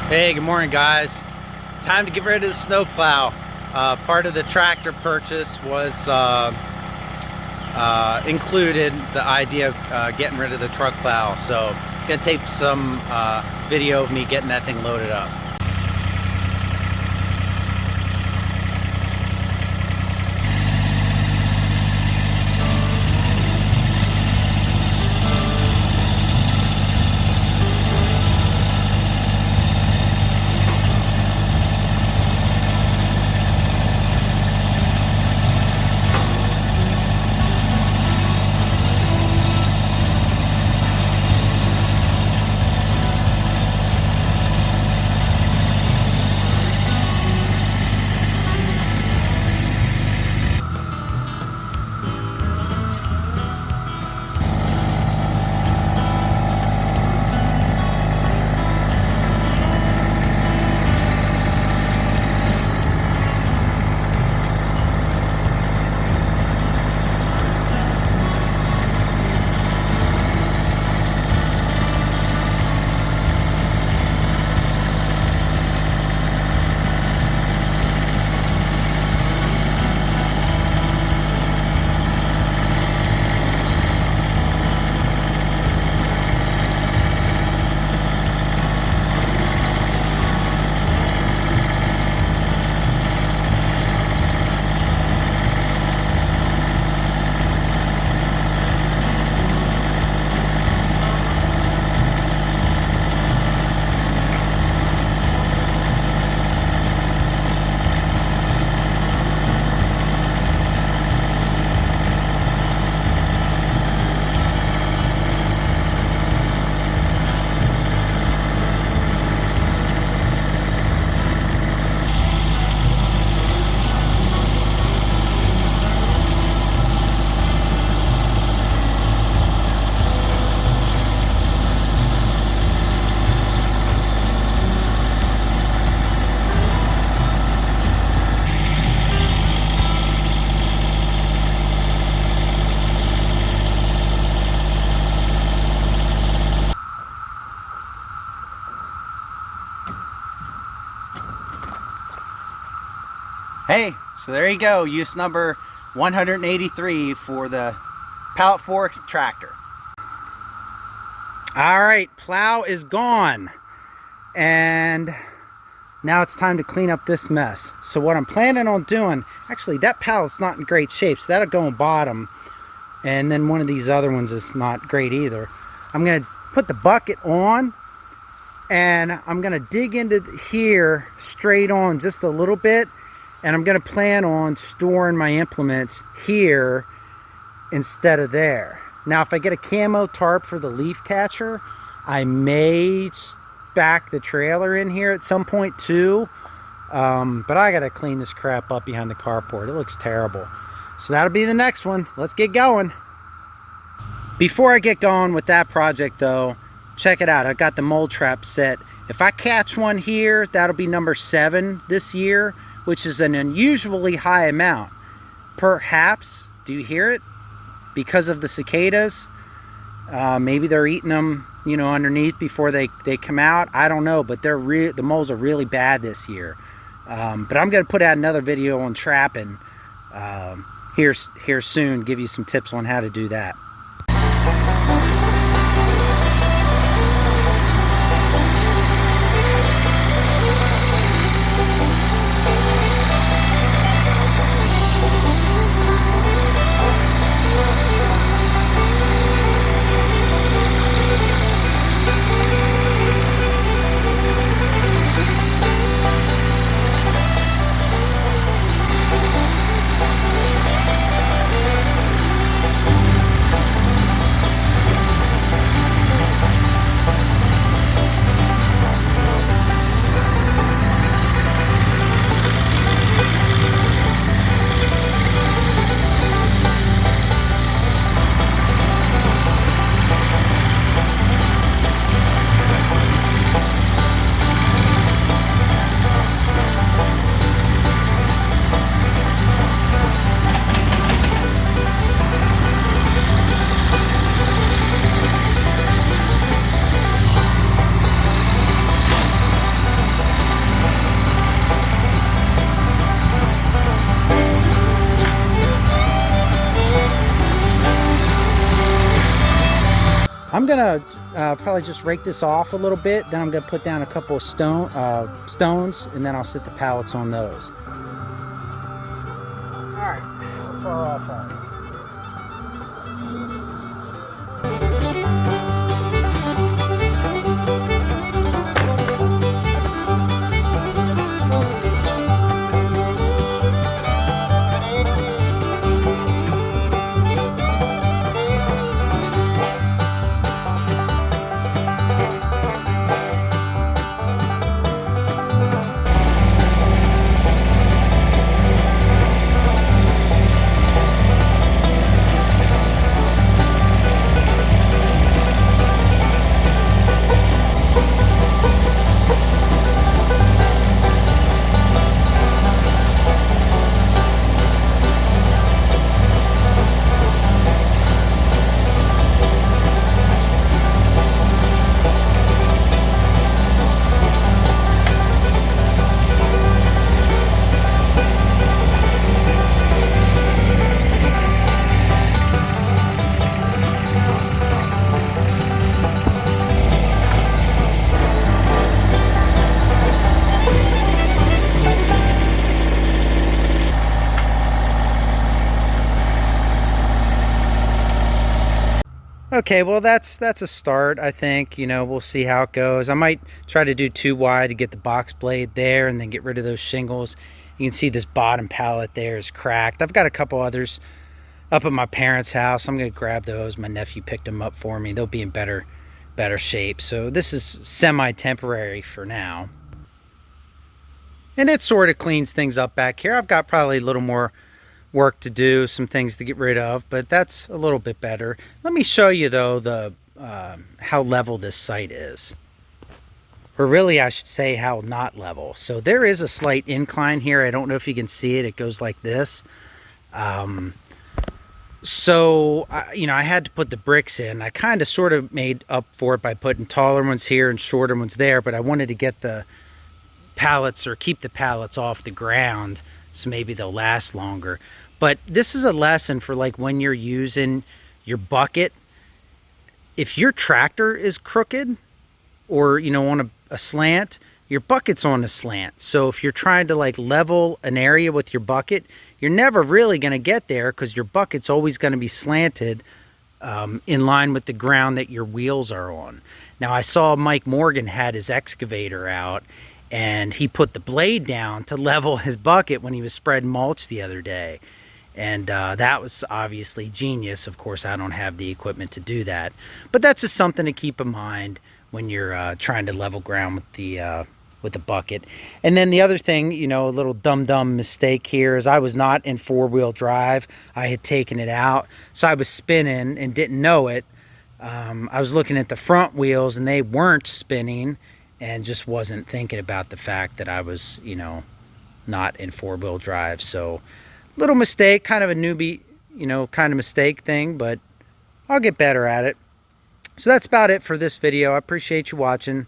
Hey, good morning guys. Time to get rid of the snow plow. Part of the tractor purchase was included the idea of getting rid of the truck plow. So I'm gonna take some video of me getting that thing loaded up. Hey, so there you go, use number 183 for the Pallet Forks tractor. All right, plow is gone. And now it's time to clean up this mess. So what I'm planning on doing, actually that pallet's not in great shape, so that'll go on bottom. And then one of these other ones is not great either. I'm gonna put the bucket on and I'm gonna dig into here straight on just a little bit. And I'm going to plan on storing my implements here instead of there. Now, if I get a camo tarp for the leaf catcher, I may back the trailer in here at some point too. But I got to clean this crap up behind the carport. It looks terrible. So that'll be the next one. Let's get going. Before I get going with that project though, check it out. I've got the mold trap set. If I catch one here, that'll be number 7 this year, which is an unusually high amount. Perhaps, do you hear it? Because of the cicadas. Maybe they're eating them, you know, underneath before they come out. I don't know, but the moles are really bad this year. But I'm gonna put out another video on trapping here soon, give you some tips on how to do that. gonna probably just rake this off a little bit. Then I'm gonna put down a couple of stones, and then I'll sit the pallets on those. All right, how far off are we? Okay, well that's a start, I think. You know, we'll see how it goes. I might try to do 2 wide to get the box blade there and then get rid of those shingles. You can see this bottom pallet there is cracked. I've got a couple others up at my parents' house. I'm gonna grab those. My nephew picked them up for me. They'll be in better shape. So this is semi-temporary for now. And it sort of cleans things up back here. I've got probably a little more work to do, some things to get rid of, but that's a little bit better. Let me show you though the how level this site is, or really I should say how not level. So there is a slight incline here. I don't know if you can see it. It goes like this. So you know, I had to put the bricks in. I kind of sort of made up for it by putting taller ones here and shorter ones there, but I wanted to get the pallets, or keep the pallets off the ground, so maybe they'll last longer. But this is a lesson for like when you're using your bucket. If your tractor is crooked, or you know, on a slant, your bucket's on a slant. So if you're trying to like level an area with your bucket, you're never really going to get there, because your bucket's always going to be slanted in line with the ground that your wheels are on. Now I saw Mike Morgan had his excavator out, and he put the blade down to level his bucket when he was spreading mulch the other day. And that was obviously genius. Of course, I don't have the equipment to do that. But that's just something to keep in mind when you're trying to level ground with the bucket. And then the other thing, you know, a little dumb mistake here is I was not in 4-wheel drive. I had taken it out. So I was spinning and didn't know it. I was looking at the front wheels and they weren't spinning, and just wasn't thinking about the fact that I was, you know, not in 4-wheel drive. So little mistake, kind of a newbie, you know, kind of mistake thing, but I'll get better at it. So that's about it for this video. I appreciate you watching.